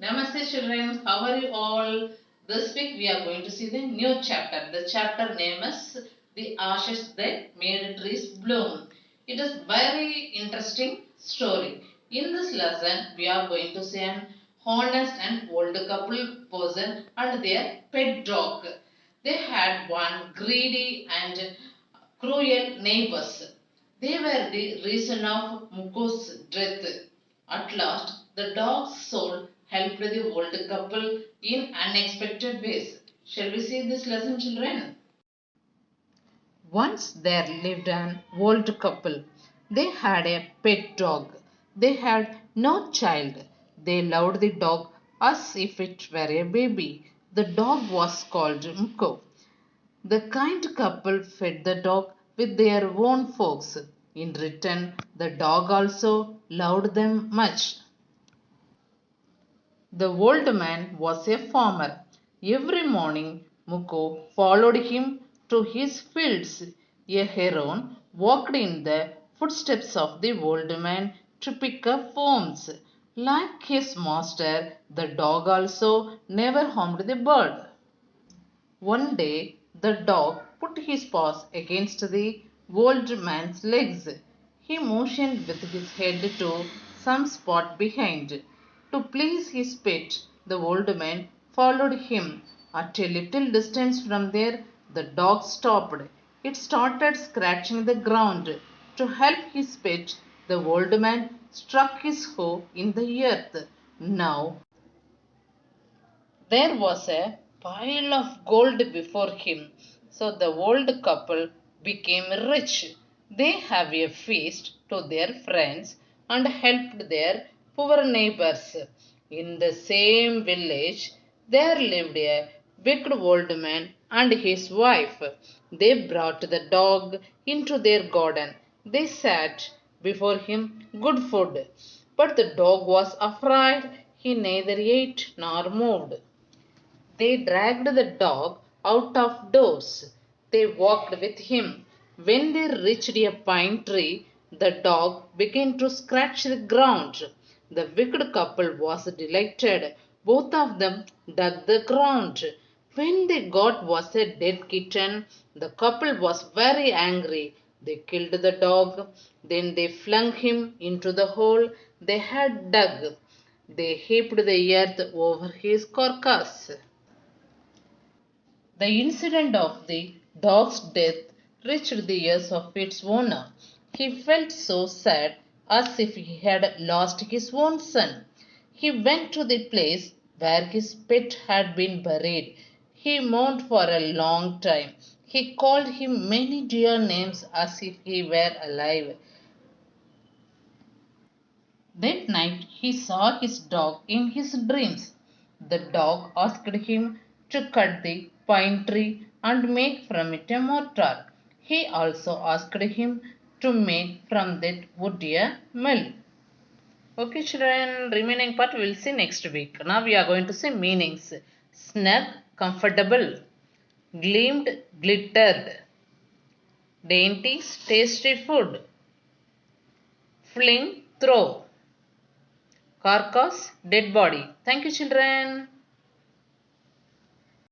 Namaste children, how are you all? This week we are going to see the new chapter. The chapter name is The Ashes That Made Trees Bloom. It is very interesting story. In this lesson we are going to see an honest and old couple person and their pet dog. They had one greedy and cruel neighbors. They were the reason of Muko's death. At last, the dog's soul helped the old couple in unexpected ways. Shall we see this lesson, children? Once there lived an old couple. They had a pet dog. They had no child. They loved the dog as if it were a baby. The dog was called Muko. The kind couple fed the dog with their own forks. In return, the dog also loved them much. The old man was a farmer. Every morning, Muko followed him to his fields. A heron walked in the footsteps of the old man to pick up worms. Like his master, the dog also never harmed the bird. One day the dog put his paws against the old man's legs. He motioned with his head to some spot behind. To please his pet, the old man followed him. At a little distance from there, the dog stopped. It started scratching the ground. To help his pet, the old man struck his hoe in the earth. Now there was a pile of gold before him, so the old couple became rich. They have a feast to their friends and helped their poor neighbors. In the same village, there lived a wicked old man and his wife. They brought the dog into their garden. They sat before him good food, but the dog was afraid. He neither ate nor moved. They dragged the dog out of doors. They walked with him. When they reached a pine tree, the dog began to scratch the ground. The wicked couple was delighted. Both of them dug the ground. When they got was a dead kitten, the couple was very angry. They killed the dog. Then they flung him into the hole they had dug. They heaped the earth over his carcass. The incident of the dog's death reached the ears of its owner. He felt so sad as if he had lost his own son. He went to the place where his pet had been buried. He mourned for a long time. He called him many dear names as if he were alive. That night he saw his dog in his dreams. The dog asked him to cut the pine tree and make from it a mortar. He also asked him to make from that wood a mill. Okay, children, remaining part we will see next week. Now we are going to see meanings. Snug, comfortable. Gleamed, glittered. Dainties, tasty food. Fling, throw. Carcass, dead body. Thank you, children.